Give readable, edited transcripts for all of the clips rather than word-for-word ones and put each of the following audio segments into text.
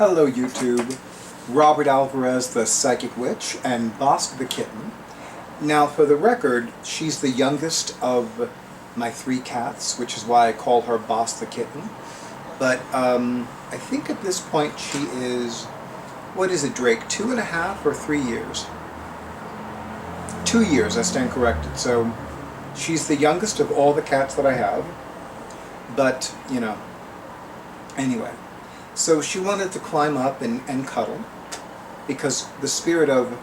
Hello YouTube, Robert Alvarez the Psychic Witch and Bosk the Kitten. Now for the record, she's the youngest of my 3 cats, which is why I call her Bosk the Kitten. But I think at this point she is, what is it Drake, 2.5 or 3 years? 2 years, I stand corrected. So she's the youngest of all the cats that I have. But, you know, anyway. So she wanted to climb up and cuddle because the spirit of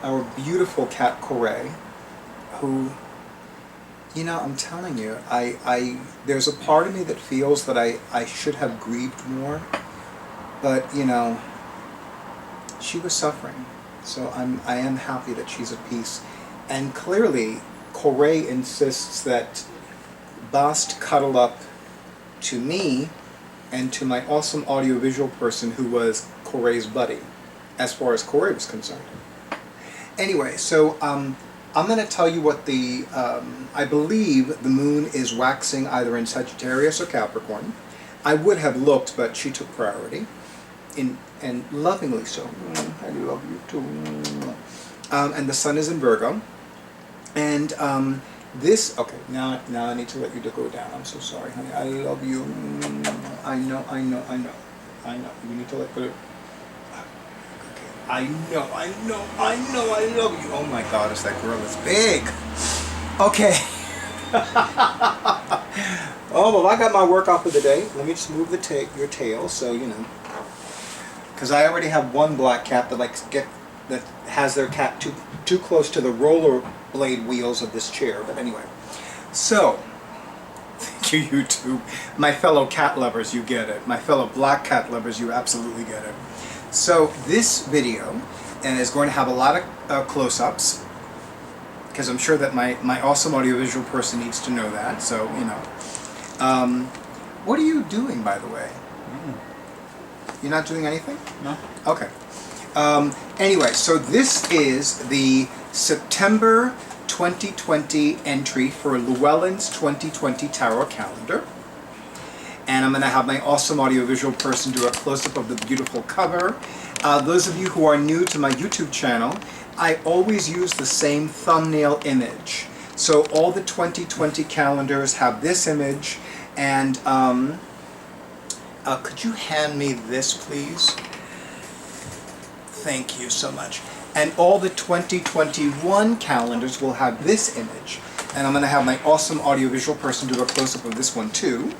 our beautiful cat Corey, who, you know, I'm telling you, there's a part of me that feels that I should have grieved more, but, you know, she was suffering. So I am happy that she's at peace. And clearly, Corey insists that Bast cuddle up to me and to my awesome audiovisual person who was Corey's buddy, as far as Corey was concerned. Anyway, so I'm going to tell you what the, I believe the moon is waxing either in Sagittarius or Capricorn. I would have looked, but she took priority, and lovingly so. I love you too. And the sun is in Virgo. And this, okay, now I need to let you go down. I'm so sorry, honey. I love you. I know. You need to let go. Okay. I know. I love you. Oh my God, is that girl is big. Okay. Oh, well, I got my workout for the day. Let me just move your tail, so, you know. Because I already have one black cat that has their cat too close to the roller blade wheels of this chair. But anyway, so thank you YouTube. My fellow cat lovers, you get it. My fellow black cat lovers, you absolutely get it. So this video is going to have a lot of close-ups, because I'm sure that my awesome audiovisual person needs to know that. So, you know, what are you doing, by the way? You're not doing anything? No. Okay. Anyway, so this is the September 2020 entry for Llewellyn's 2020 Tarot Calendar. And I'm going to have my awesome audiovisual person do a close-up of the beautiful cover. Those of you who are new to my YouTube channel, I always use the same thumbnail image. So all the 2020 calendars have this image, and could you hand me this, please? Thank you so much. And all the 2021 calendars will have this image. And I'm going to have my awesome audiovisual person do a close-up of this one too.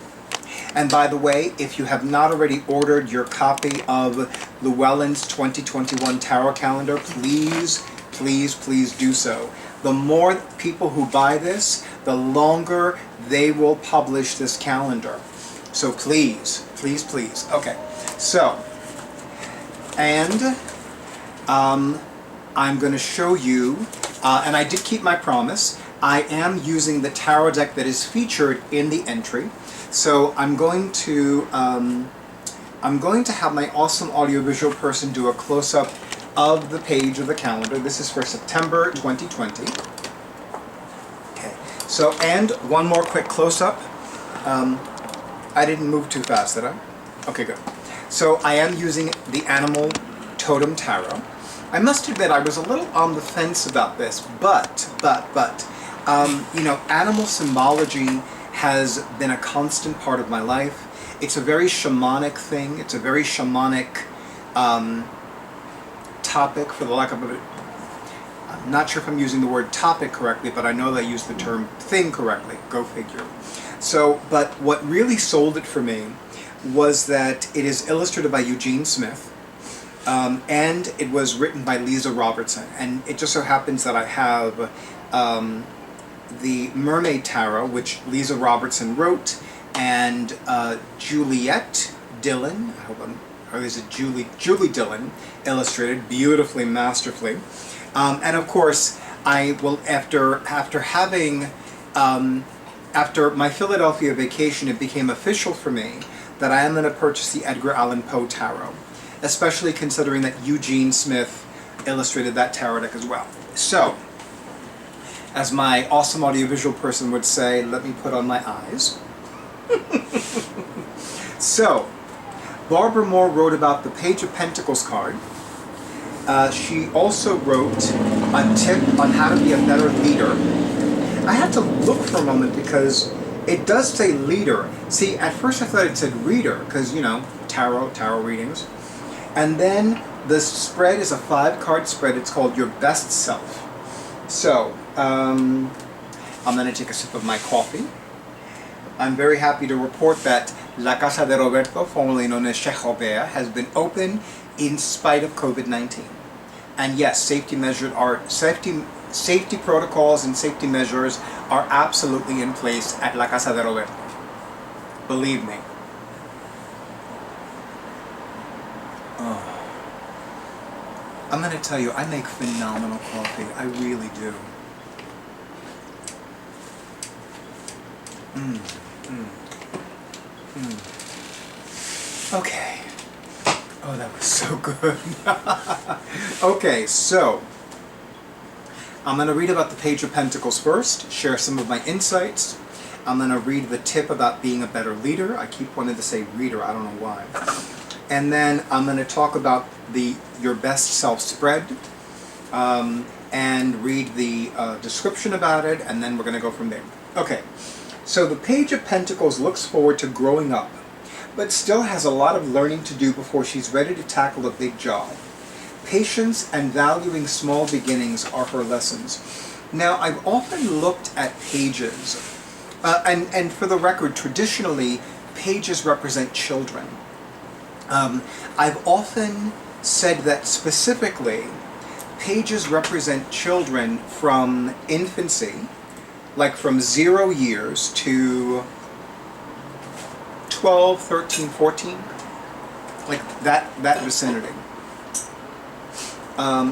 And by the way, if you have not already ordered your copy of Llewellyn's 2021 Tarot Calendar, please do so. The more people who buy this, the longer they will publish this calendar. So please. Okay, so, and I'm going to show you, and I did keep my promise, I am using the tarot deck that is featured in the entry. So I'm going to have my awesome audiovisual person do a close-up of the page of the calendar. This is for September 2020. Okay, so, and one more quick close-up. I didn't move too fast, did I? Okay, good. So I am using the Animal Totem Tarot. I must admit I was a little on the fence about this, but you know, animal symbology has been a constant part of my life. It's a very shamanic thing. It's a very shamanic topic, for the lack of a... I'm not sure if I'm using the word topic correctly, but I know that I use the term thing correctly. Go figure. So, but what really sold it for me was that it is illustrated by Eugene Smith, and it was written by Lisa Robertson. And it just so happens that I have the Mermaid Tarot, which Lisa Robertson wrote, and Juliette Dillon, or is it Julie Dillon, illustrated beautifully, masterfully. And of course, I will, after having, after my Philadelphia vacation, it became official for me that I am going to purchase the Edgar Allan Poe Tarot, especially considering that Eugene Smith illustrated that tarot deck as well. So, as my awesome audiovisual person would say, let me put on my eyes. So, Barbara Moore wrote about the Page of Pentacles card. She also wrote a tip on how to be a better leader. I had to look for a moment because it does say leader. See, at first I thought it said reader because, you know, tarot readings. And then the spread is a 5-card spread. It's called Your Best Self. So, I'm going to take a sip of my coffee. I'm very happy to report that La Casa de Roberto, formerly known as Cheikh Robert, has been open in spite of COVID-19. And yes, safety protocols and safety measures are absolutely in place at La Casa de Roberto. Believe me. Oh. I'm going to tell you, I make phenomenal coffee. I really do. Okay. Oh, that was so good. Okay, so I'm going to read about the Page of Pentacles first, share some of my insights. I'm going to read the tip about being a better leader. I keep wanting to say reader, I don't know why. And then I'm going to talk about Your Best Self spread, and read the description about it, and then we're going to go from there. Okay, so the Page of Pentacles looks forward to growing up, but still has a lot of learning to do before she's ready to tackle a big job. Patience and valuing small beginnings are her lessons. Now, I've often looked at pages, and for the record, traditionally, pages represent children. I've often said that specifically, pages represent children from infancy, like from 0 years to 12, 13, 14, like that vicinity.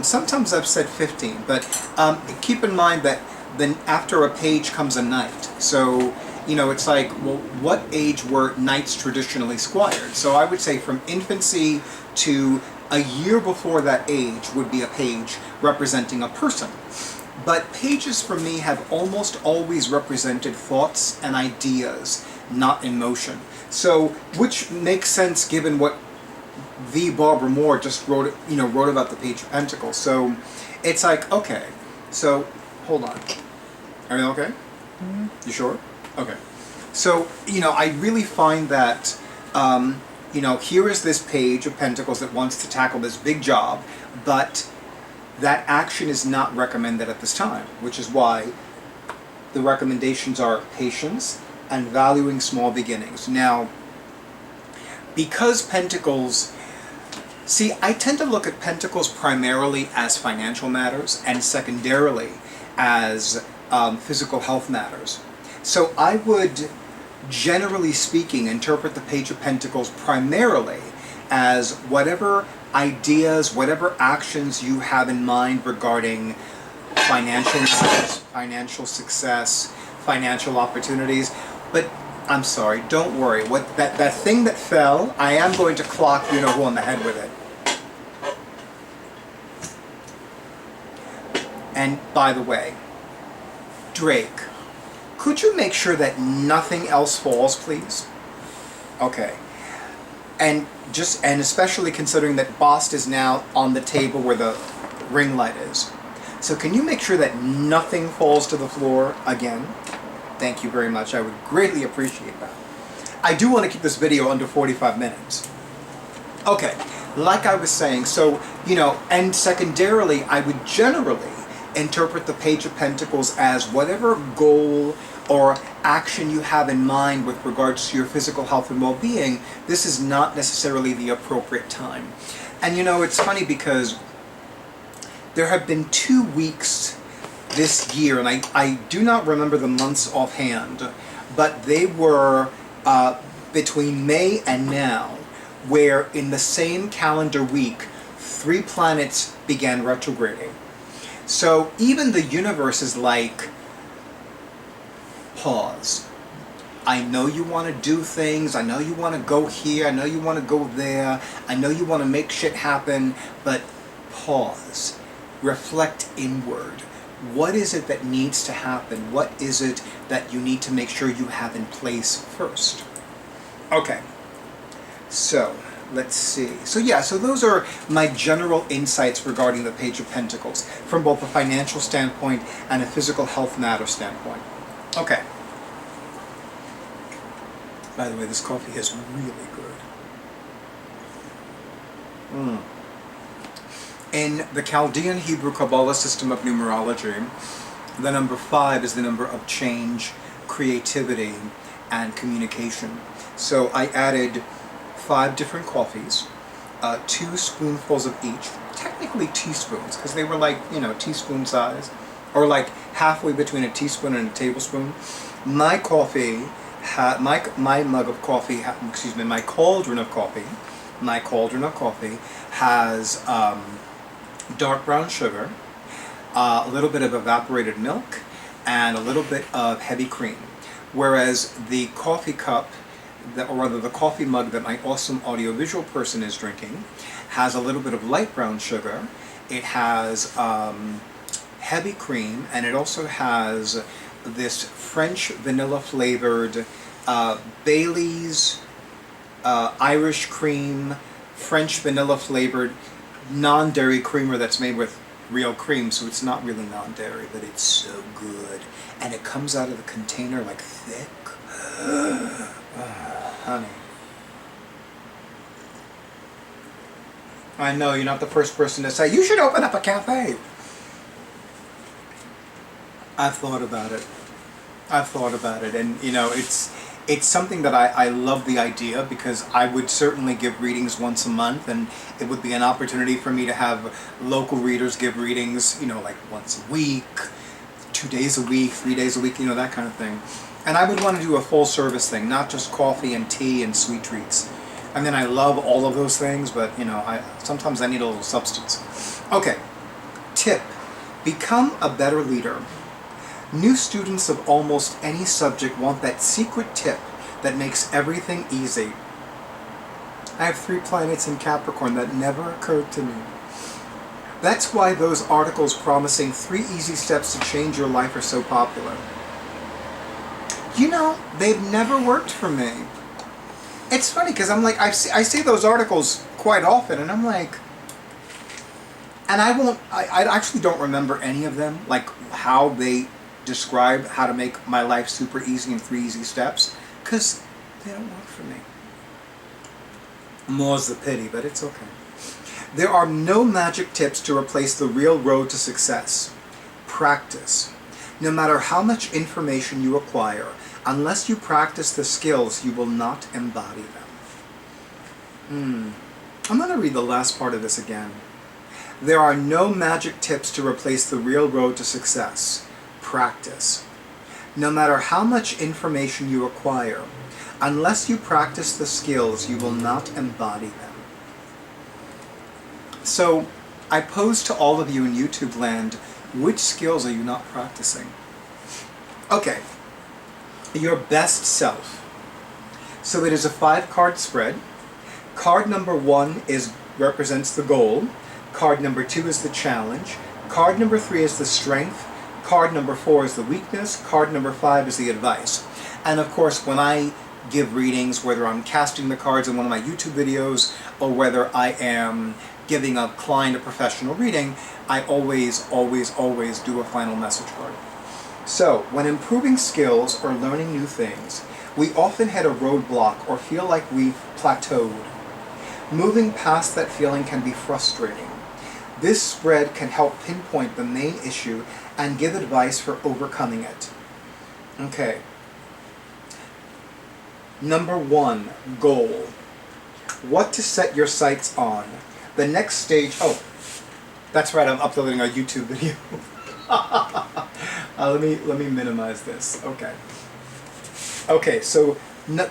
Sometimes I've said 15, but keep in mind that then after a page comes a knight. So, you know, it's like, well, what age were knights traditionally squired? So I would say from infancy to a year before that age would be a page representing a person. But pages for me have almost always represented thoughts and ideas, not emotion. So, which makes sense given what the Barbara Moore just wrote about the Page of Pentacles. So, it's like, okay, so, hold on. Everything okay? Mm-hmm. You sure? Okay. So, you know, I really find that, you know, here is this Page of Pentacles that wants to tackle this big job, but that action is not recommended at this time, which is why the recommendations are patience and valuing small beginnings. Now, because Pentacles, see, I tend to look at Pentacles primarily as financial matters and secondarily as physical health matters. So I would, generally speaking, interpret the Page of Pentacles primarily as whatever ideas, whatever actions you have in mind regarding financial matters, financial success, financial opportunities. But I'm sorry, don't worry. What that thing that fell, I am going to clock you know who on the head with it. And by the way, Drake, could you make sure that nothing else falls, please? Okay. And especially considering that Bost is now on the table where the ring light is. So can you make sure that nothing falls to the floor again? Thank you very much. I would greatly appreciate that. I do want to keep this video under 45 minutes. Okay, like I was saying, so, you know, and secondarily, I would generally interpret the Page of Pentacles as whatever goal or action you have in mind with regards to your physical health and well-being, this is not necessarily the appropriate time. And you know, it's funny because there have been 2 weeks this year, and I do not remember the months offhand, but they were between May and now, where in the same calendar week, 3 planets began retrograding. So even the universe is like, pause. I know you want to do things, I know you want to go here, I know you want to go there, I know you want to make shit happen, but pause. Reflect inward. What is it that needs to happen? What is it that you need to make sure you have in place first? Okay, so Let's see. So yeah, so those are my general insights regarding the Page of Pentacles from both a financial standpoint and a physical health matter standpoint. Okay. By the way, this coffee is really good. In the Chaldean Hebrew Kabbalah system of numerology, the number 5 is the number of change, creativity, and communication. So I added 5 different coffees, 2 spoonfuls of each, technically teaspoons, because they were like, teaspoon size, or like halfway between a teaspoon and a tablespoon. My coffee, my mug of coffee, my cauldron of coffee has dark brown sugar, a little bit of evaporated milk, and a little bit of heavy cream. Whereas the coffee cup, or rather the coffee mug that my awesome audiovisual person is drinking, has a little bit of light brown sugar. It has heavy cream, and it also has this French vanilla flavored Bailey's Irish cream, French vanilla flavored non-dairy creamer that's made with real cream, so it's not really non-dairy, but it's so good. And it comes out of the container like thick. Honey. I know, you're not the first person to say, you should open up a cafe. I've thought about it. And it's something that I love the idea, because I would certainly give readings once a month, and it would be an opportunity for me to have local readers give readings, like once a week, 2 days a week, 3 days a week, that kind of thing. And I would want to do a full service thing, not just coffee and tea and sweet treats. I mean, I love all of those things, but sometimes I need a little substance. Okay, tip: become a better leader. New students of almost any subject want that secret tip that makes everything easy. I have 3 planets in Capricorn. That never occurred to me. That's why those articles promising 3 easy steps to change your life are so popular. They've never worked for me. It's funny, because I'm like, I see those articles quite often, and I'm like, and I actually don't remember any of them, like how they describe how to make my life super easy in 3 easy steps, because they don't work for me. More's the pity, but it's okay. There are no magic tips to replace the real road to success. Practice. No matter how much information you acquire, unless you practice the skills, you will not embody them. I'm going to read the last part of this again. There are no magic tips to replace the real road to success. Practice. No matter how much information you acquire, unless you practice the skills, you will not embody them. So, I pose to all of you in YouTube land, which skills are you not practicing? Okay. Your best self. So it is a 5-card spread. Card number 1 represents the goal. Card number 2 is the challenge. Card number 3 is the strength. Card number 4 is the weakness. Card number 5 is the advice. And of course, when I give readings, whether I'm casting the cards in one of my YouTube videos, or whether I am giving a client a professional reading, I always do a final message card. So, when improving skills or learning new things, we often hit a roadblock or feel like we've plateaued. Moving past that feeling can be frustrating. This spread can help pinpoint the main issue and give advice for overcoming it. Okay. Number 1, goal. What to set your sights on. The next stage, that's right, I'm uploading a YouTube video. Let me minimize this. Okay, so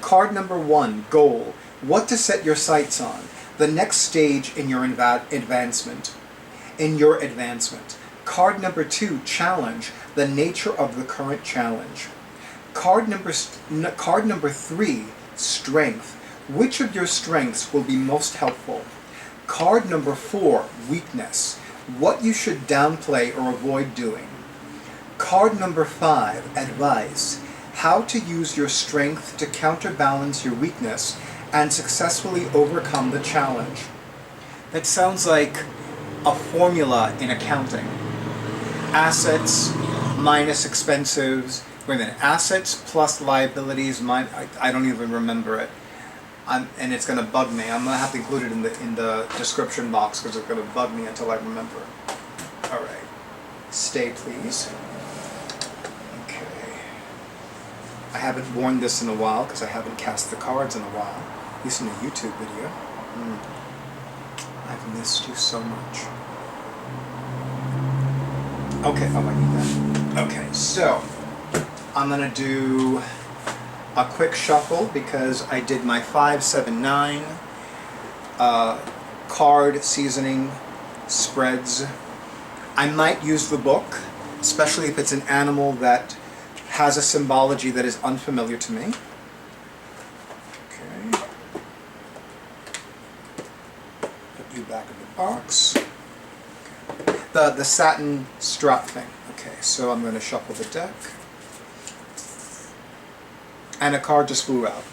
card number 1, goal. What to set your sights on. The next stage in your advancement. Card number 2, challenge. The nature of the current challenge. Card number 3, strength. Which of your strengths will be most helpful? Card number 4, weakness. What you should downplay or avoid doing. Card number 5, advice. How to use your strength to counterbalance your weakness and successfully overcome the challenge. That sounds like a formula in accounting. Assets minus expenses. Wait a minute. Assets plus liabilities. I don't even remember it. And it's going to bug me. I'm going to have to include it in the description box because it's going to bug me until I remember. All right. Stay, please. Okay. I haven't worn this in a while because I haven't cast the cards in a while. At least in a YouTube video. I've missed you so much. Okay, oh, I need that. Okay, so I'm going to do a quick shuffle because I did my 5, 7, 9 card seasoning spreads. I might use the book, especially if it's an animal that has a symbology that is unfamiliar to me. Okay. Put you back in the box. The satin strap thing. Okay, so I'm going to shuffle the deck. And a card just flew out.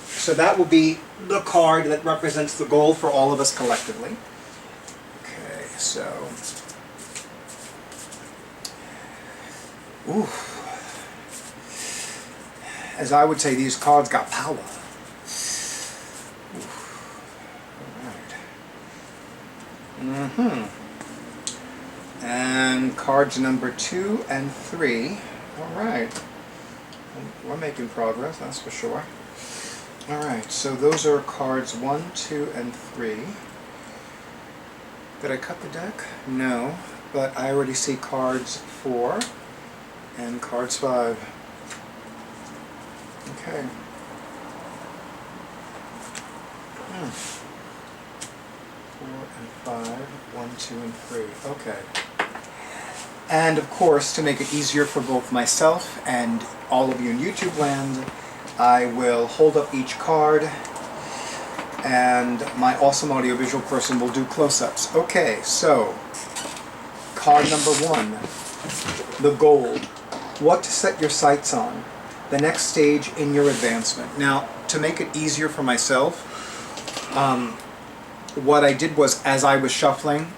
So that will be the card that represents the goal for all of us collectively. Okay, so... Ooh. As I would say, these cards got power. Ooh. All right. And cards number 2 and 3. All right. We're making progress, that's for sure. All right, so those are cards 1, 2, and 3. Did I cut the deck? No, but I already see cards 4 and cards 5. Okay. 4 and 5, 1, 2, and 3. Okay. And of course, to make it easier for both myself and all of you in YouTube land, I will hold up each card and my awesome audiovisual person will do close-ups. Okay, so card number 1, the gold. What to set your sights on, the next stage in your advancement. Now, to make it easier for myself, what I did was, as I was shuffling,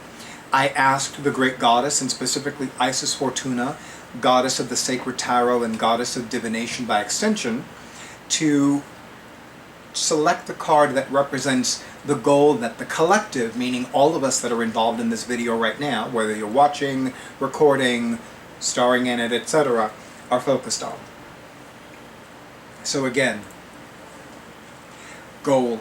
I asked the great goddess, and specifically Isis Fortuna, goddess of the sacred tarot and goddess of divination by extension, to select the card that represents the goal that the collective, meaning all of us that are involved in this video right now, whether you're watching, recording, starring in it, etc., are focused on. So again, goal.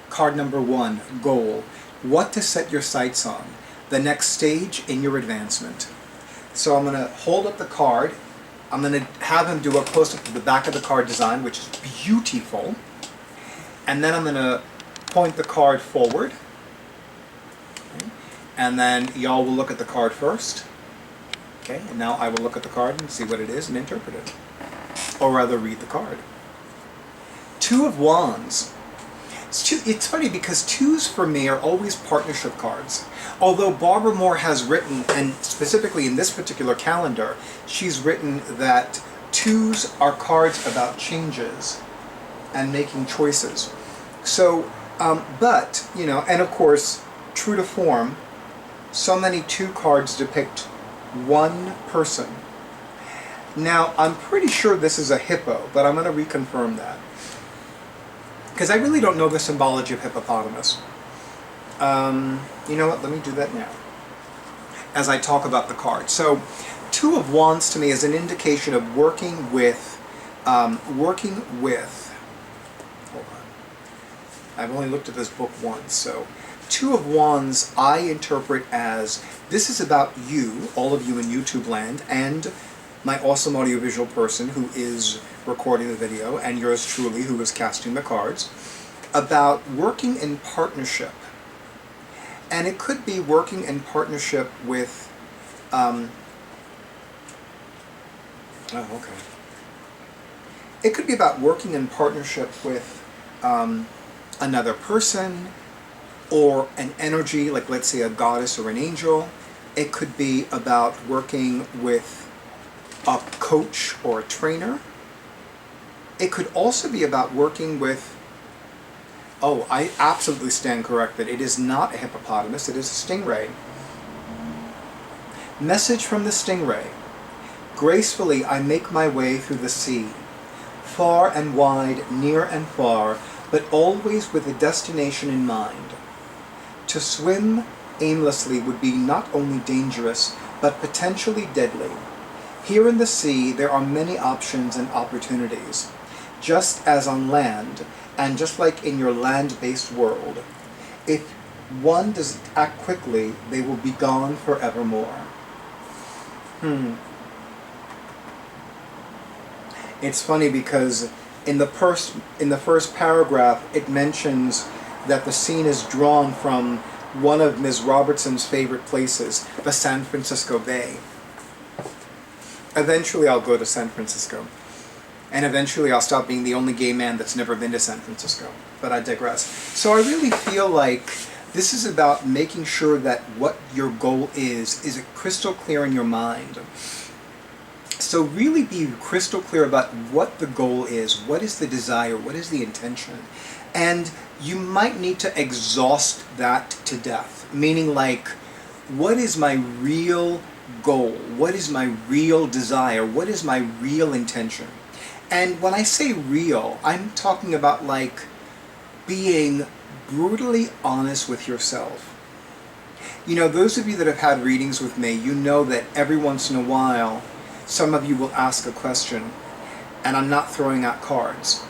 Card number 1, goal. What to set your sights on. The next stage in your advancement. So I'm going to hold up the card. I'm going to have him do a close-up of the back of the card design, which is beautiful. And then I'm going to point the card forward. Okay. And then y'all will look at the card first. Okay, and now I will look at the card and see what it is and interpret it. Or rather, read the card. 2 of Wands. It's funny because 2s for me are always partnership cards. Although Barbara Moore has written, and specifically in this particular calendar, she's written that 2s are cards about changes and making choices. So, but, you know, and of course, true to form, so many 2 cards depict one person. Now, I'm pretty sure this is a hippo, but I'm going to reconfirm that. Because I really don't know the symbology of hippopotamus. You know what, let me do that now, as I talk about the card. So, 2 of Wands to me is an indication of working with, hold on, I've only looked at this book once, so 2 of Wands I interpret as, this is about you, all of you in YouTube land, and my awesome audiovisual person who is recording the video, and yours truly who is casting the cards, about working in partnership. And it could be working in partnership with, It could be about working in partnership with another person, or an energy, like let's say a goddess or an angel. It could be about working with a coach or a trainer. It could also be about working with Oh, I absolutely stand corrected. It is not a hippopotamus, it is a stingray. Message from the stingray. Gracefully I make my way through the sea, far and wide, near and far, but always with a destination in mind. To swim aimlessly would be not only dangerous, but potentially deadly. Here in the sea, there are many options and opportunities, just as on land, and just like in your land-based world. If one doesn't act quickly, they will be gone forevermore. It's funny because in the first paragraph, it mentions that the scene is drawn from one of Ms. Robertson's favorite places, the San Francisco Bay. Eventually I'll go to San Francisco. And eventually I'll stop being the only gay man that's never been to San Francisco. But I digress. So I really feel like this is about making sure that what your goal is crystal clear in your mind. So really be crystal clear about what the goal is, what is the desire, what is the intention. And you might need to exhaust that to death. Meaning like, what is my real goal? What is my real desire? What is my real intention? And when I say real, I'm talking about like being brutally honest with yourself. You know, those of you that have had readings with me, you know that every once in a while, some of you will ask a question, and I'm not throwing out cards.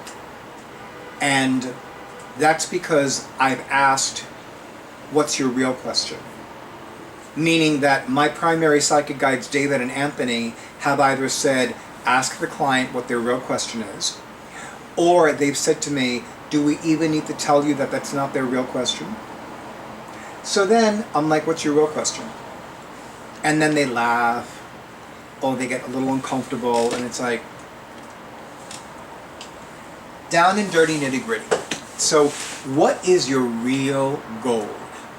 And that's because I've asked, what's your real question? Meaning that my primary psychic guides, David and Anthony, have either said, ask the client what their real question is, or they've said to me, do we even need to tell you that that's not their real question? So then I'm like, what's your real question? And then they laugh, or they get a little uncomfortable, and it's like, down and dirty, nitty gritty. So what is your real goal?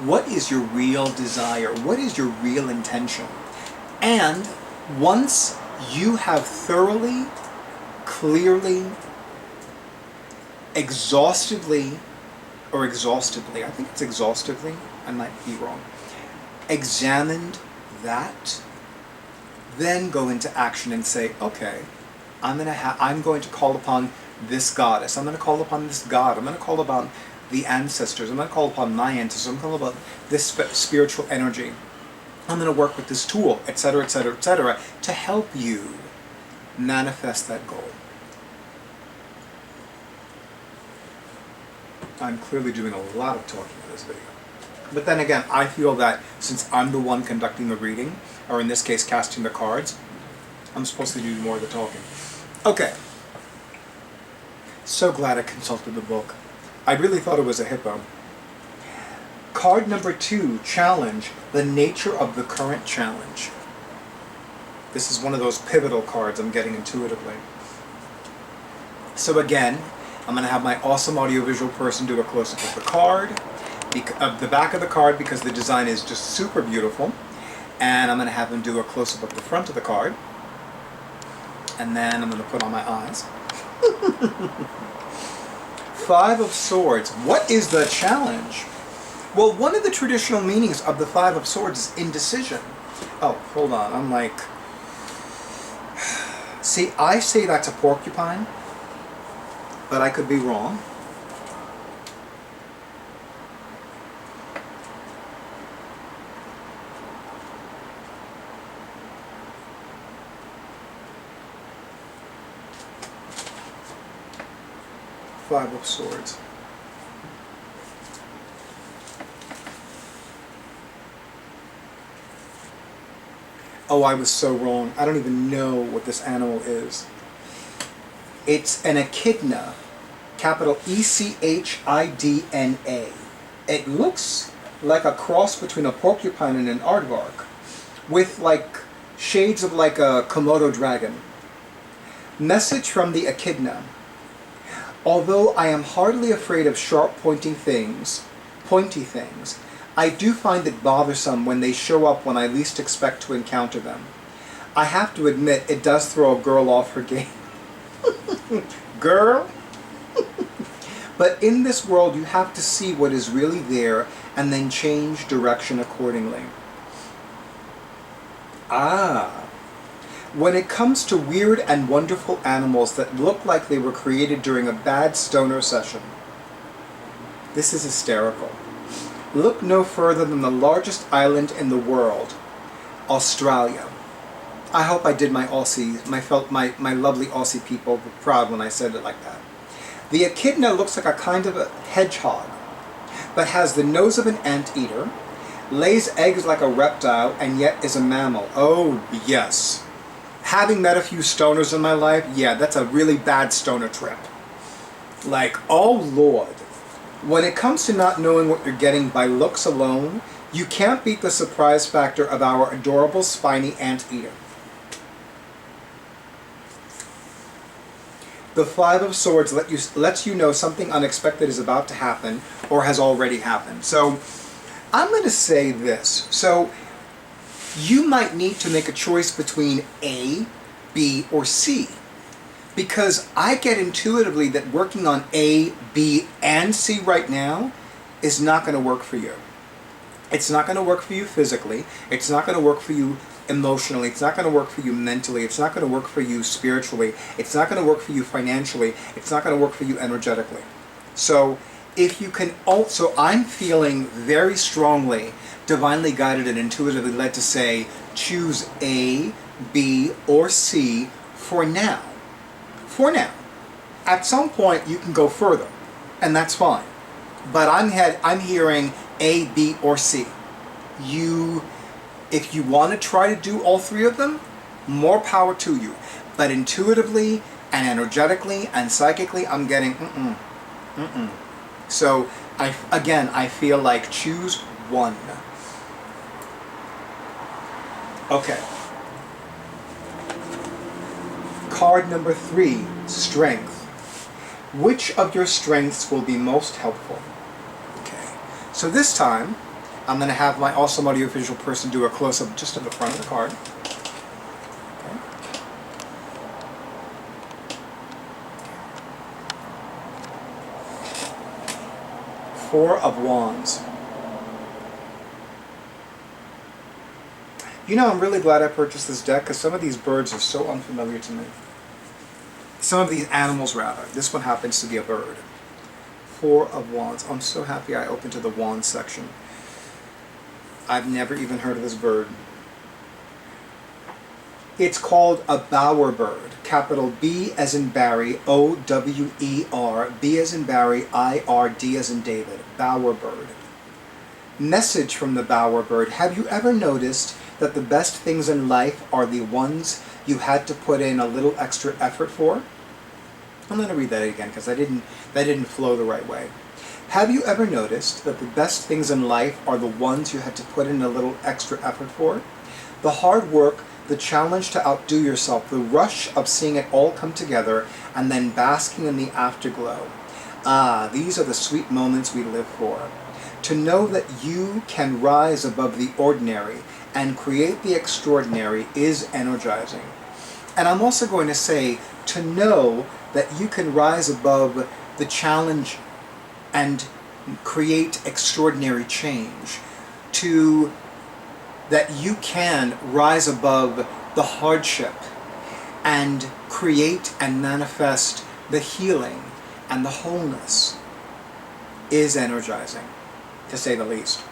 What is your real desire? What is your real intention? And once you have thoroughly, clearly, exhaustively, I think it's exhaustively, I might be wrong, examined that, then go into action and say, okay, I'm going to call upon this goddess, I'm going to call upon this god, I'm going to call upon the ancestors, I'm going to call upon my ancestors, I'm going to call upon this spiritual energy, I'm going to work with this tool, etc., etc., etc., to help you manifest that goal. I'm clearly doing a lot of talking in this video. But then again, I feel that since I'm the one conducting the reading, or in this case casting the cards, I'm supposed to do more of the talking. Okay. So glad I consulted the book. I really thought it was a hippo. Card number 2, challenge, the nature of the current challenge. This is one of those pivotal cards I'm getting intuitively. So again, I'm going to have my awesome audiovisual person do a close-up of the card, of the back of the card, because the design is just super beautiful. And I'm going to have him do a close-up of the front of the card. And then I'm going to put on my eyes. 5 of Swords. What is the challenge? Well, one of the traditional meanings of the 5 of Swords is indecision. Oh, hold on. I'm like... See, I say that's a porcupine, but I could be wrong. Five of Swords. Oh, I was so wrong. I don't even know what this animal is. It's an echidna, capital E-C-H-I-D-N-A. It looks like a cross between a porcupine and an aardvark, with like shades of like a Komodo dragon. Message from the echidna. Although I am hardly afraid of sharp pointy things, I do find it bothersome when they show up when I least expect to encounter them. I have to admit, it does throw a girl off her game. Girl? But in this world, you have to see what is really there and then change direction accordingly. When it comes to weird and wonderful animals that look like they were created during a bad stoner session, this is hysterical. Look no further than the largest island in the world, Australia. I hope I did my Aussie, my lovely Aussie people proud when I said it like that. The echidna looks like a kind of a hedgehog, but has the nose of an anteater, lays eggs like a reptile, and yet is a mammal. Oh, yes. Having met a few stoners in my life, yeah, that's a really bad stoner trip. Like, oh Lord. When it comes to not knowing what you're getting by looks alone, you can't beat the surprise factor of our adorable spiny anteater. The Five of Swords lets you know something unexpected is about to happen or has already happened. So I'm going to say this. So you might need to make a choice between A, B, or C. Because I get intuitively that working on A, B, and C right now is not going to work for you. It's not going to work for you physically. It's not going to work for you emotionally. It's not going to work for you mentally. It's not going to work for you spiritually. It's not going to work for you financially. It's not going to work for you energetically. So if you can also, I'm feeling very strongly, divinely guided and intuitively led to say, choose A, B, or C for now. For now. At some point you can go further, and that's fine. But I'm hearing A, B, or C. If you want to try to do all three of them, more power to you. But intuitively and energetically and psychically, I'm getting So I feel like choose one. Okay. Card number 3, Strength. Which of your strengths will be most helpful? Okay. So this time, I'm going to have my awesome audiovisual person do a close-up just of the front of the card. Okay. 4 of Wands. You know, I'm really glad I purchased this deck because some of these birds are so unfamiliar to me. Some of these animals, rather. This one happens to be a bird. 4 of Wands. I'm so happy I opened to the Wands section. I've never even heard of this bird. It's called a bowerbird. Capital B as in Barry, O-W-E-R, B as in Barry, I-R-D as in David. Bowerbird. Message from the bowerbird. Have you ever noticed that the best things in life are the ones you had to put in a little extra effort for? I'm going to read that again because that didn't flow the right way. Have you ever noticed that the best things in life are the ones you had to put in a little extra effort for? The hard work, the challenge to outdo yourself, the rush of seeing it all come together, and then basking in the afterglow. Ah, these are the sweet moments we live for. To know that you can rise above the ordinary and create the extraordinary is energizing. And I'm also going to say, to know that you can rise above the challenge and create extraordinary change, that you can rise above the hardship and create and manifest the healing and the wholeness is energizing, to say the least.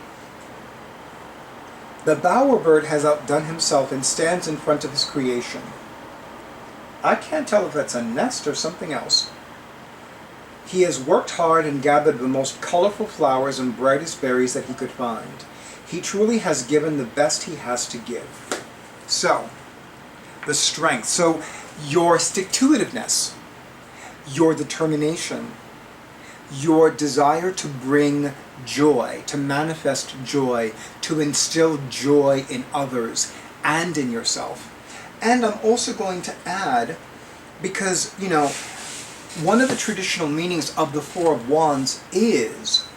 The bowerbird has outdone himself and stands in front of his creation. I can't tell if that's a nest or something else. He has worked hard and gathered the most colorful flowers and brightest berries that he could find. He truly has given the best he has to give. So, the strength. So, your stick-to-itiveness, your determination, your desire to bring joy, to manifest joy, to instill joy in others and in yourself. And I'm also going to add, because, you know, one of the traditional meanings of the 4 of Wands is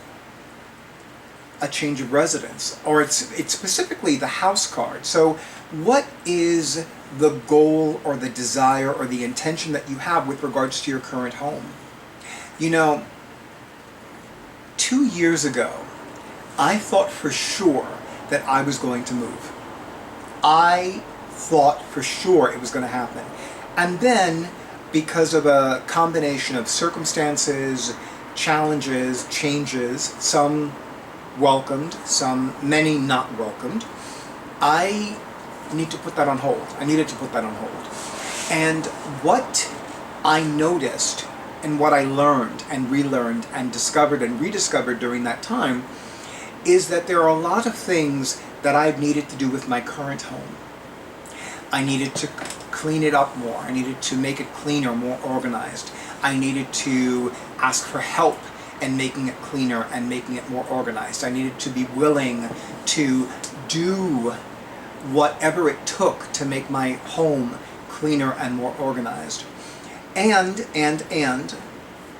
a change of residence, or it's specifically the house card. So what is the goal or the desire or the intention that you have with regards to your current home? You know, 2 years ago, I thought for sure that I was going to move. I thought for sure it was going to happen. And then, because of a combination of circumstances, challenges, changes, some welcomed, many not welcomed, I need to put that on hold. I needed to put that on hold. And what I noticed and what I learned and relearned and discovered and rediscovered during that time is that there are a lot of things that I've needed to do with my current home. I needed to clean it up more. I needed to make it cleaner, more organized. I needed to ask for help in making it cleaner and making it more organized. I needed to be willing to do whatever it took to make my home cleaner and more organized. And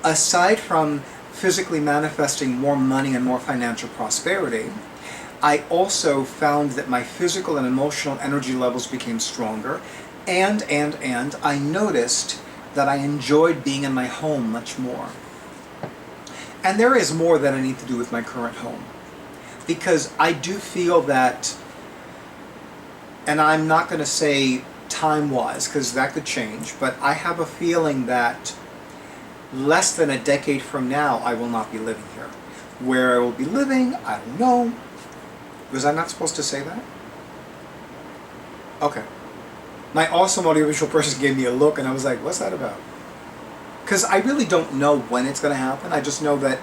aside from physically manifesting more money and more financial prosperity, I also found that my physical and emotional energy levels became stronger, and I noticed that I enjoyed being in my home much more. And there is more that I need to do with my current home, because I do feel that, and I'm not going to say time-wise, because that could change, but I have a feeling that less than a decade from now, I will not be living here. Where I will be living, I don't know. Was I not supposed to say that? Okay. My awesome audiovisual person gave me a look, and I was like, what's that about? Because I really don't know when it's going to happen. I just know that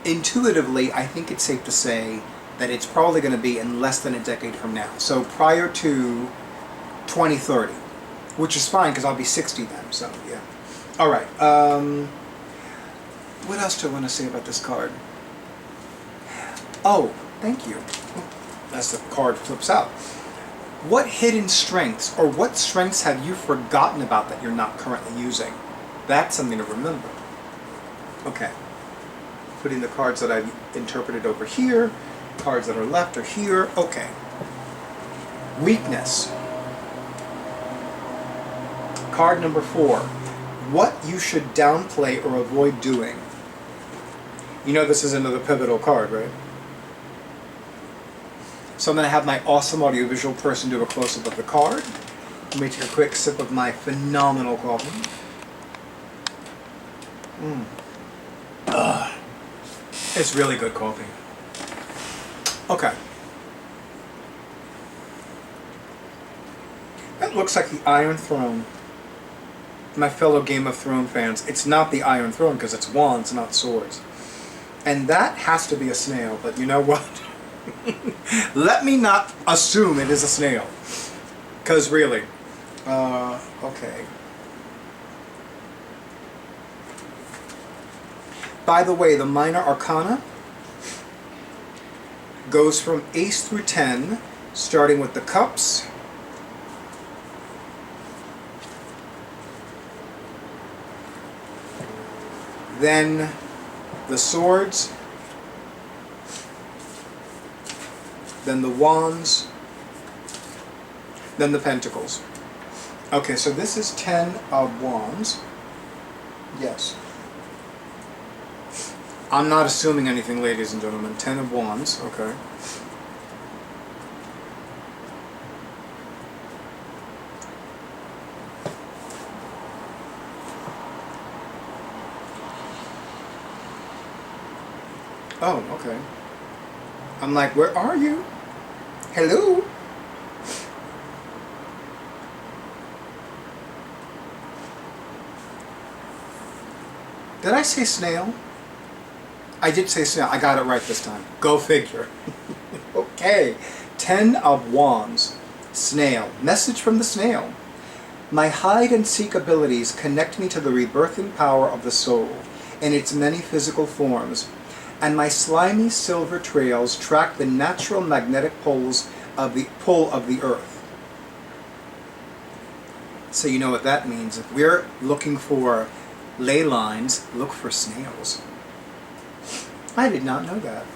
intuitively, I think it's safe to say that it's probably going to be in less than a decade from now. So prior to 2030, which is fine because I'll be 60 then, so yeah. All right. What else do I want to say about this card? Oh, thank you. As the card flips out. What hidden strengths or what strengths have you forgotten about that you're not currently using? That's something to remember. Okay. Putting the cards that I've interpreted over here. Cards that are left are here. Okay. Weakness. Card number 4. What you should downplay or avoid doing. You know this is another pivotal card, right? So I'm going to have my awesome audiovisual person do a close-up of the card. Let me take a quick sip of my phenomenal coffee. It's really good coffee. Okay. That looks like the Iron Throne. My fellow Game of Thrones fans, it's not the Iron Throne because it's wands, not swords. And that has to be a snail, but you know what? Let me not assume it is a snail. Because really. Okay. By the way, the minor arcana goes from Ace through 10, starting with the cups. Then the swords. Then the wands, then the pentacles. Okay, so this is 10 of wands. Yes. I'm not assuming anything, ladies and gentlemen. 10 of wands, okay. Oh, okay. I'm like, where are you? Hello? Did I say snail? I did say snail. I got it right this time. Go figure. Okay. 10 of wands. Snail. Message from the snail. My hide and seek abilities connect me to the rebirthing power of the soul in its many physical forms, and my slimy silver trails track the natural magnetic pull of the earth. So you know what that means. If we're looking for ley lines, look for snails. I did not know that.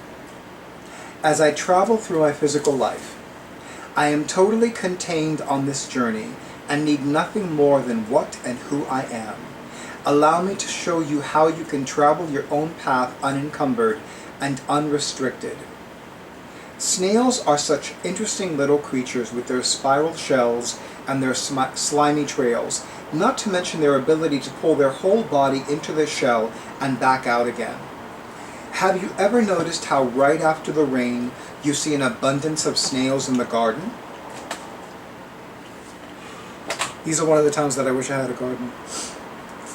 As I travel through my physical life, I am totally contained on this journey and need nothing more than what and who I am. Allow me to show you how you can travel your own path unencumbered and unrestricted. Snails are such interesting little creatures with their spiral shells and their slimy trails, not to mention their ability to pull their whole body into the shell and back out again. Have you ever noticed how right after the rain you see an abundance of snails in the garden? These are one of the times that I wish I had a garden.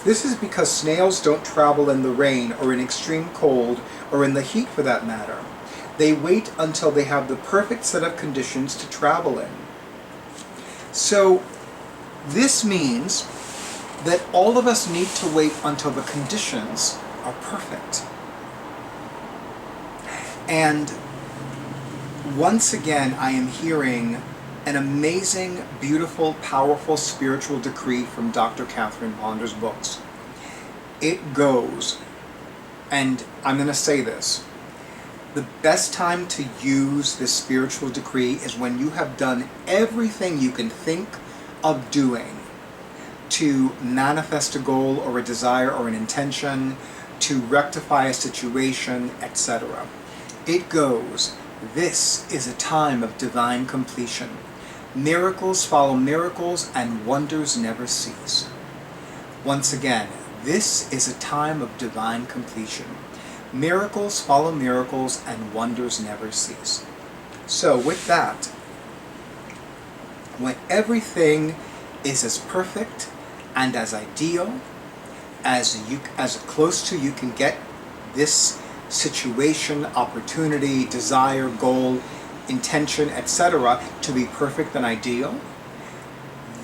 This is because snails don't travel in the rain or in extreme cold or in the heat for that matter. They wait until they have the perfect set of conditions to travel in. So this means that all of us need to wait until the conditions are perfect. And once again, I am hearing an amazing, beautiful, powerful spiritual decree from Dr. Catherine Ponder's books. It goes, and I'm going to say this, the best time to use this spiritual decree is when you have done everything you can think of doing to manifest a goal or a desire or an intention, to rectify a situation, etc. It goes, this is a time of divine completion. Miracles follow miracles and wonders never cease. Once again, this is a time of divine completion. Miracles follow miracles and wonders never cease. So with that, when everything is as perfect and as ideal as close to you can get this situation, opportunity, desire, goal, intention, etc. to be perfect and ideal,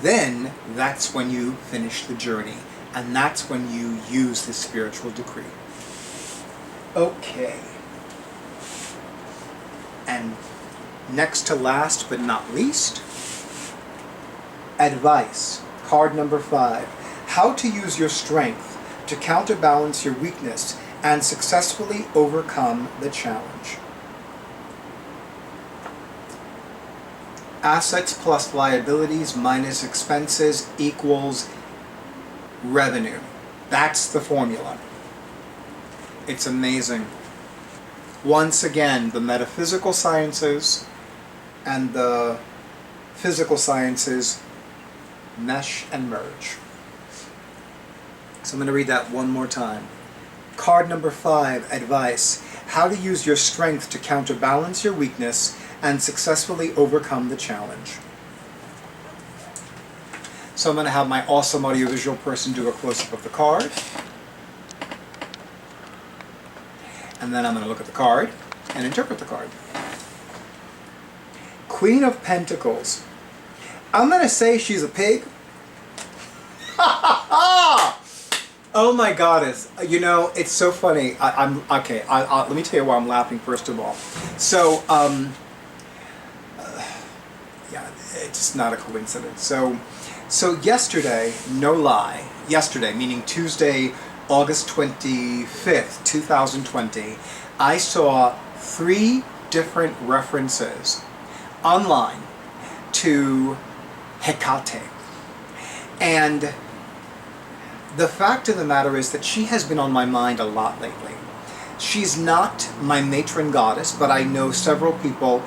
then that's when you finish the journey. And that's when you use this spiritual decree. Okay. And next to last but not least, advice. Card number 5. How to use your strength to counterbalance your weakness and successfully overcome the challenge. Assets plus liabilities minus expenses equals revenue. That's the formula. It's amazing. Once again, the metaphysical sciences and the physical sciences mesh and merge. So I'm going to read that one more time. Card number 5, advice. How to use your strength to counterbalance your weakness and successfully overcome the challenge. So I'm going to have my awesome audiovisual person do a close-up of the card. And then I'm going to look at the card and interpret the card. Queen of Pentacles. I'm going to say she's a pig. Oh my goddess. You know, it's so funny. I'm okay. Let me tell you why I'm laughing first of all. So, yeah, it's not a coincidence. So yesterday, no lie, yesterday, meaning Tuesday, August 25th, 2020, I saw 3 different references online to Hecate. And the fact of the matter is that she has been on my mind a lot lately. She's not my matron goddess, but I know several people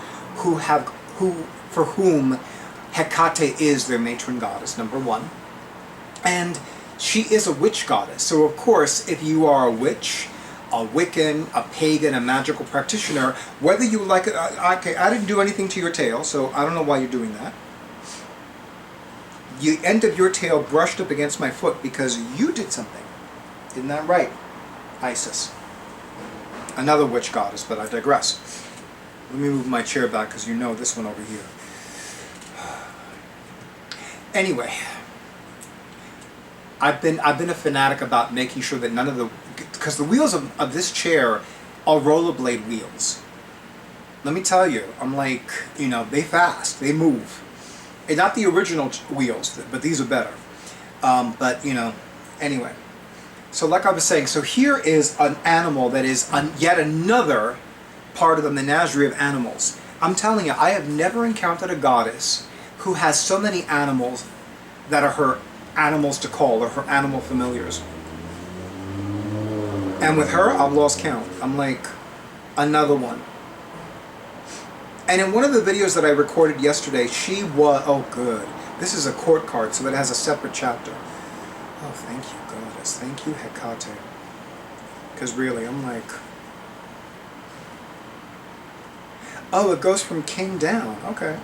for whom Hecate is their matron goddess, number 1. And she is a witch goddess. So of course, if you are a witch, a Wiccan, a pagan, a magical practitioner, whether you like it, okay, I didn't do anything to your tail, so I don't know why you're doing that. The end of your tail brushed up against my foot because you did something. Isn't that right, Isis? Another witch goddess, but I digress. Let me move my chair back because you know this one over here. Anyway, I've been a fanatic about making sure that none of the, because the wheels of this chair are rollerblade wheels. Let me tell you, I'm like, you know, they fast, they move. And not the original wheels, but these are better. But, you know, anyway. So like I was saying, so here is an animal that is yet another part of the menagerie of animals. I'm telling you, I have never encountered a goddess who has so many animals that are her animals to call, or her animal familiars. And with her, I've lost count. I'm like, another one. And in one of the videos that I recorded yesterday, she was, oh good, this is a court card, so it has a separate chapter. Oh, thank you, goddess. Thank you, Hecate. Because really, I'm like, oh, it goes from king down. Okay.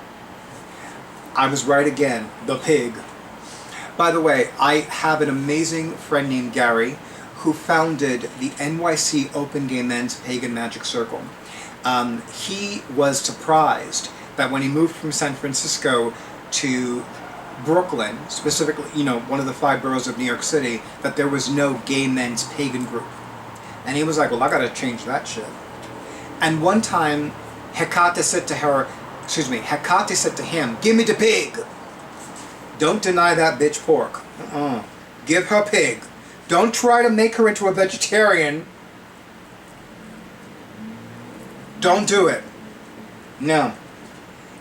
I was right again. The pig. By the way, I have an amazing friend named Gary who founded the NYC Open Gay Men's Pagan Magic Circle. He was surprised that when he moved from San Francisco to Brooklyn, specifically, you know, one of the 5 boroughs of New York City, that there was no gay men's pagan group. And he was like, well, I gotta change that shit. And one time, Hecate said to him, give me the pig. Don't deny that bitch pork. Give her pig. Don't try to make her into a vegetarian. Don't do it. No.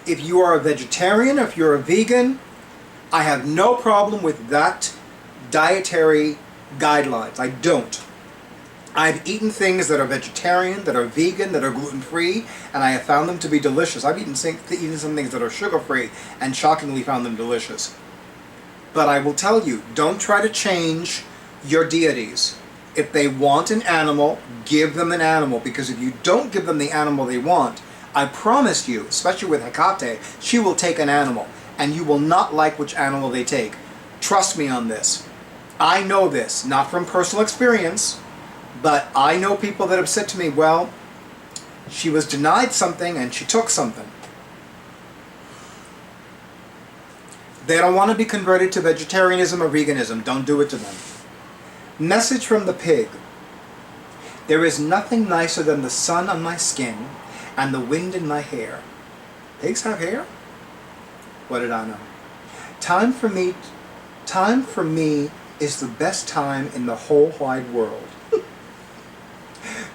If you are a vegetarian, if you're a vegan, I have no problem with that dietary guidelines. I don't. I've eaten things that are vegetarian, that are vegan, that are gluten-free, and I have found them to be delicious. I've eaten some things that are sugar-free and shockingly found them delicious. But I will tell you, don't try to change your deities. If they want an animal, give them an animal, because if you don't give them the animal they want, I promise you, especially with Hecate, she will take an animal, and you will not like which animal they take. Trust me on this. I know this, not from personal experience, but I know people that have said to me, well, she was denied something and she took something. They don't want to be converted to vegetarianism or veganism. Don't do it to them. Message from the pig. There is nothing nicer than the sun on my skin and the wind in my hair. Pigs have hair? What did I know? Time for me is the best time in the whole wide world.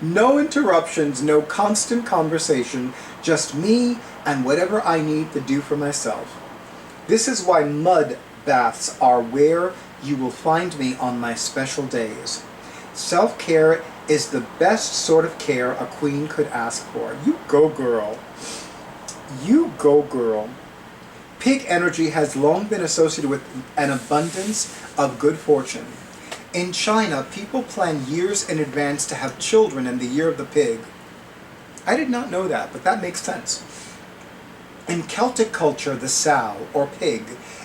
No interruptions, no constant conversation, just me and whatever I need to do for myself. This is why mud baths are where you will find me on my special days. Self-care is the best sort of care a queen could ask for. You go, girl. You go, girl. Pig energy has long been associated with an abundance of good fortune. In China, people plan years in advance to have children in the year of the pig. I did not know that, but that makes sense. In Celtic culture, the sow, or pig,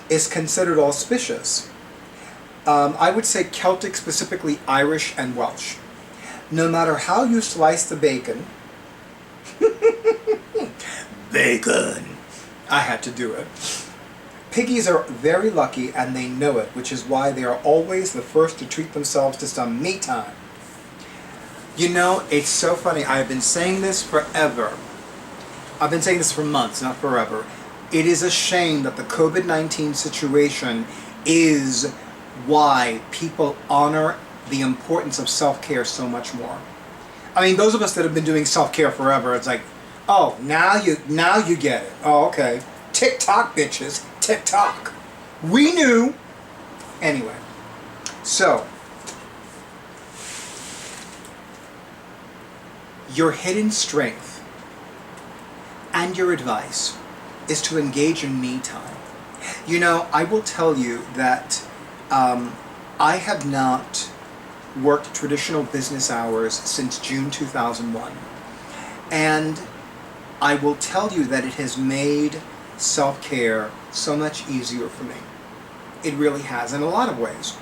is considered auspicious. I would say Celtic, specifically Irish and Welsh. No matter how you slice the bacon, bacon, I had to do it. Piggies are very lucky and they know it, which is why they are always the first to treat themselves to some me time. You know, it's so funny. I have been saying this forever. I've been saying this for months, not forever. It is a shame that the COVID-19 situation is why people honor the importance of self-care so much more. I mean, those of us that have been doing self-care forever, it's like, oh, now you get it. Oh, okay. TikTok, bitches. TikTok. We knew. Anyway, so your hidden strength and your advice is to engage in me time. You know, I will tell you that I have not worked traditional business hours since June 2001. And I will tell you that it has made self-care so much easier for me. It really has, in a lot of ways.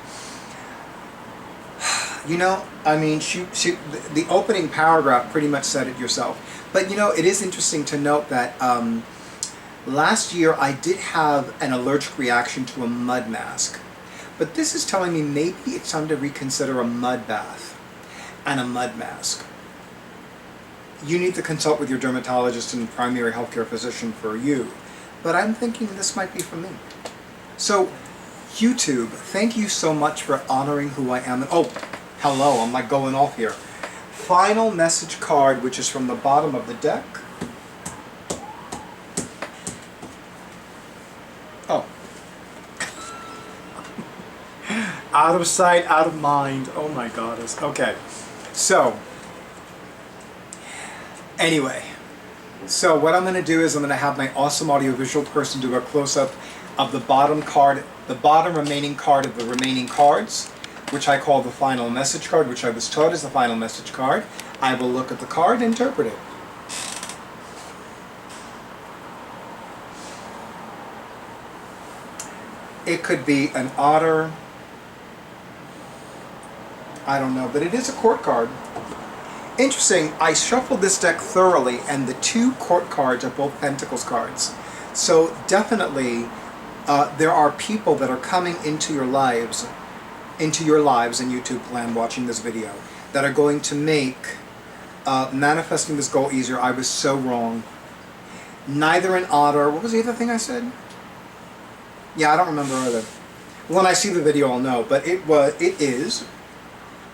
You know, I mean, the opening paragraph pretty much said it yourself. But you know, it is interesting to note that last year I did have an allergic reaction to a mud mask. But this is telling me maybe it's time to reconsider a mud bath and a mud mask. You need to consult with your dermatologist and primary healthcare physician for you. But I'm thinking this might be for me. So, YouTube, thank you so much for honoring who I am. Oh, hello, I'm like going off here. Final message card, which is from the bottom of the deck. Oh. Out of sight, out of mind. Oh my goddess. Okay. So, anyway, so what I'm going to do is I'm going to have my awesome audiovisual person do a close-up of the bottom card, the bottom remaining card of the remaining cards, which I call the final message card, which I was taught is the final message card. I will look at the card and interpret it. It could be an otter. I don't know, but it is a court card. Interesting, I shuffled this deck thoroughly, and the two court cards are both Pentacles cards. So definitely, there are people that are coming into your lives in YouTube land watching this video, that are going to make manifesting this goal easier. I was so wrong. Neither an otter. What was the other thing I said? Yeah, I don't remember either. When I see the video, I'll know. But it is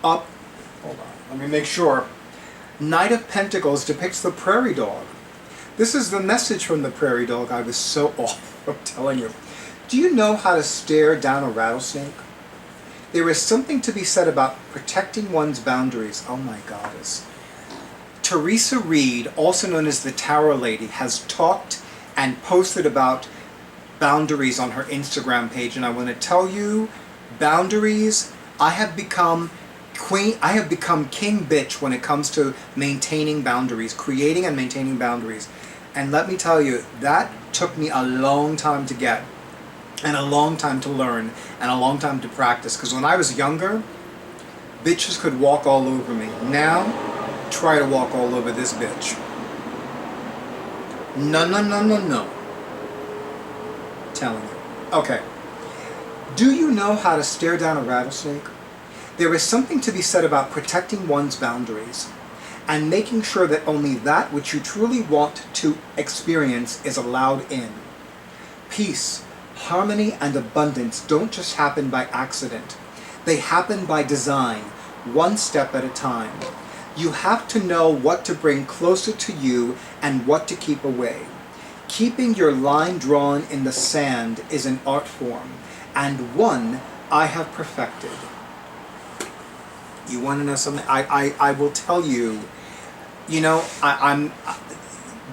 up. Hold on. Let me make sure. Knight of Pentacles depicts the prairie dog. This is the message from the prairie dog. I was so off. I'm telling you. Do you know how to stare down a rattlesnake? There is something to be said about protecting one's boundaries. Oh my goddess. Teresa Reed, also known as the Tower Lady, has talked and posted about boundaries on her Instagram page, and I want to tell you, boundaries, I have become king bitch when it comes to maintaining boundaries, creating and maintaining boundaries. And let me tell you, that took me a long time to get, and a long time to learn, and a long time to practice. Because when I was younger, bitches could walk all over me. Now, try to walk all over this bitch. No, no, no, no, no. Telling you. Okay. Do you know how to stare down a rattlesnake? There is something to be said about protecting one's boundaries and making sure that only that which you truly want to experience is allowed in. Peace, harmony, and abundance don't just happen by accident. They happen by design, one step at a time. You have to know what to bring closer to you and what to keep away. Keeping your line drawn in the sand is an art form, and one I have perfected. You want to know something? I will tell you, you know,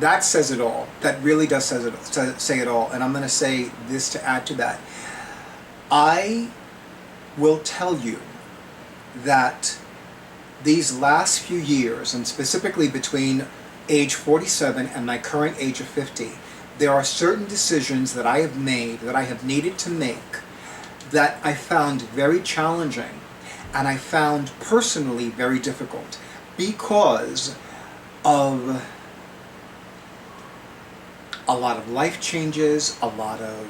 that says it all. That really does say it all. And I'm going to say this to add to that. I will tell you that these last few years, and specifically between age 47 and my current age of 50, there are certain decisions that I have made, that I have needed to make, that I found very challenging, and I found personally very difficult because of a lot of life changes, a lot of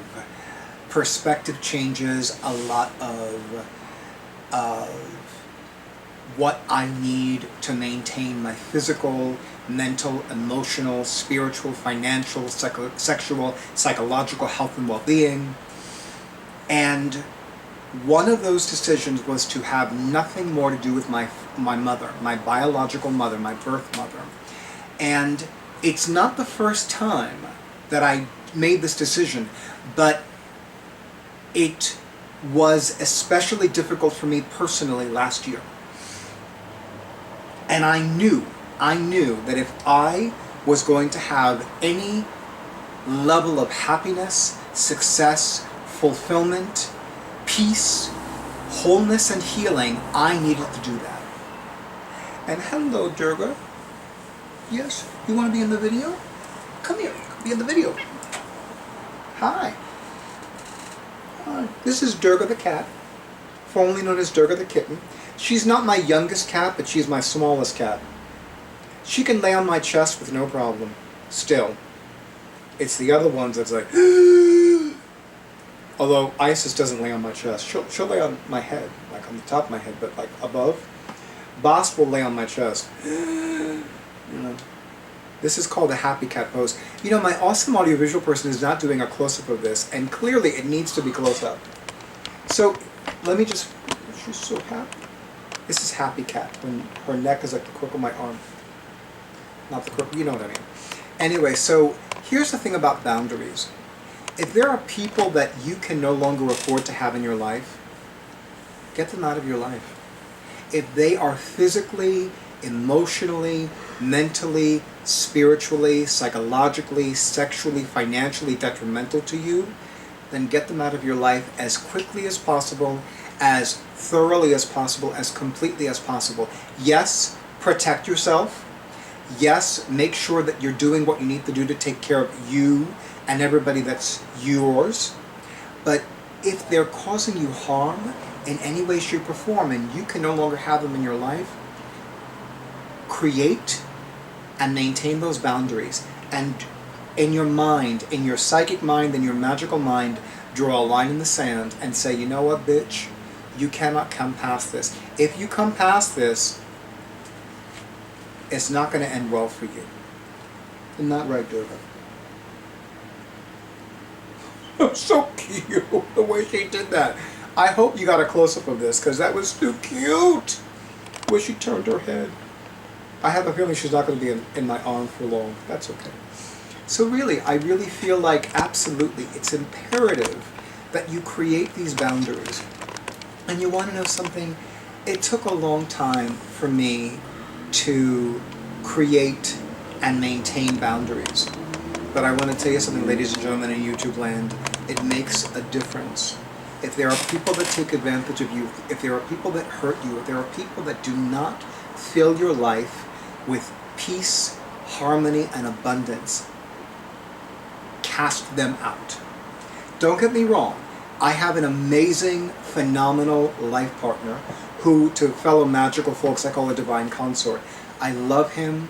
perspective changes, a lot of what I need to maintain my physical, mental, emotional, spiritual, financial, sexual, psychological health and well-being. And one of those decisions was to have nothing more to do with my mother, my biological mother, my birth mother. And it's not the first time that I made this decision, but it was especially difficult for me personally last year. And I knew that if I was going to have any level of happiness, success, fulfillment, peace, wholeness, and healing, I needed to do that. And hello, Durga. Yes, you want to be in the video? Come here, be in the video. Hi. Hi. This is Durga the cat, formerly known as Durga the kitten. She's not my youngest cat, but she's my smallest cat. She can lay on my chest with no problem. Still. It's the other ones that's like, although Isis doesn't lay on my chest. She'll lay on my head, like on the top of my head, but like above. Boss will lay on my chest. You know, this is called a happy cat pose. You know, my awesome audiovisual person is not doing a close-up of this, and clearly it needs to be close up. So, let me just, she's so happy. This is happy cat, when her neck is like the crook of my arm. Not the crook, you know what I mean. Anyway, so here's the thing about boundaries. If there are people that you can no longer afford to have in your life, get them out of your life. if they are physically, emotionally, mentally, spiritually, psychologically, sexually, financially detrimental to you, then get them out of your life as quickly as possible, as thoroughly as possible, as completely as possible. Yes, protect yourself. Yes, make sure that you're doing what you need to do to take care of you and everybody that's yours. But if they're causing you harm in any way, shape, or form, and you can no longer have them in your life, create and maintain those boundaries. And in your mind, in your psychic mind, in your magical mind, draw a line in the sand and say, you know what, bitch? You cannot come past this. If you come past this, it's not going to end well for you. Isn't that right, Durga? So cute, the way she did that. I hope you got a close-up of this, because that was too cute. The way she turned her head. I have a feeling she's not going to be in my arm for long. That's okay. So really, I really feel like absolutely it's imperative that you create these boundaries. And you want to know something? It took a long time for me to create and maintain boundaries. But I want to tell you something, ladies and gentlemen in YouTube land, it makes a difference. If there are people that take advantage of you, if there are people that hurt you, if there are people that do not fill your life with peace, harmony, and abundance, cast them out. Don't get me wrong, I have an amazing, phenomenal life partner who, to fellow magical folks, I call a divine consort. I love him,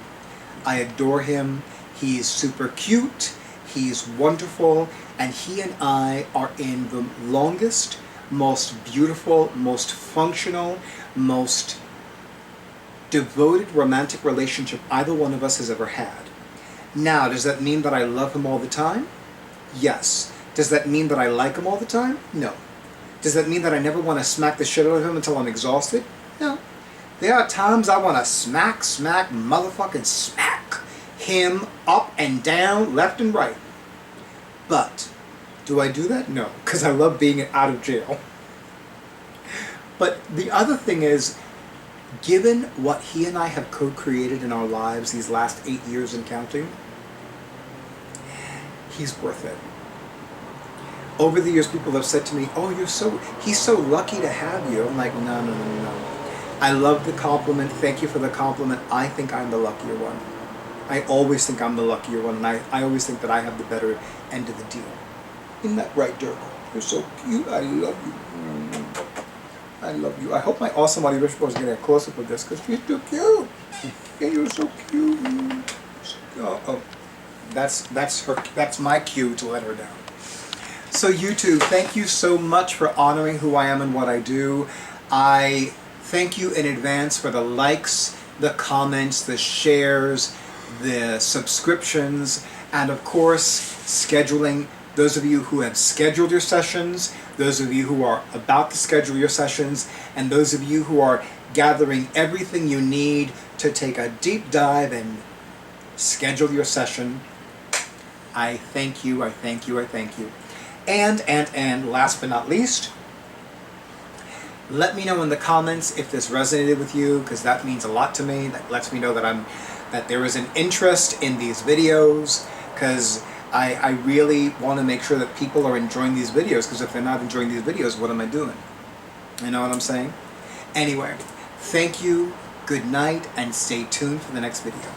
I adore him, he's super cute, he's wonderful, and he and I are in the longest, most beautiful, most functional, most devoted romantic relationship either one of us has ever had. Now, does that mean that I love him all the time? Yes. Does that mean that I like him all the time? No. Does that mean that I never want to smack the shit out of him until I'm exhausted? No. There are times I want to smack, motherfucking smack him up and down, left and right. But, do I do that? No, because I love being out of jail. But the other thing is, given what he and I have co-created in our lives these last 8 years and counting, he's worth it. Over the years, people have said to me, oh, he's so lucky to have you. I'm like, no. I love the compliment. Thank you for the compliment. I think I'm the luckier one. I always think I'm the luckier one, and I always think that I have the better end of the deal. Isn't that right, Durga? You're so cute. I love you. I love you. I hope my awesome Adi Rishpo is getting a close-up of this, because she's too cute. Yeah, you're so cute. That's my cue to let her down. So YouTube, thank you so much for honoring who I am and what I do. I thank you in advance for the likes, the comments, the shares, the subscriptions, and of course, scheduling. Those of you who have scheduled your sessions, those of you who are about to schedule your sessions, and those of you who are gathering everything you need to take a deep dive and schedule your session. I thank you, I thank you, I thank you. And last but not least, let me know in the comments if this resonated with you, because that means a lot to me. That lets me know that there is an interest in these videos, because I really want to make sure that people are enjoying these videos, because if they're not enjoying these videos, what am I doing? You know what I'm saying? Anyway, thank you, good night, and stay tuned for the next video.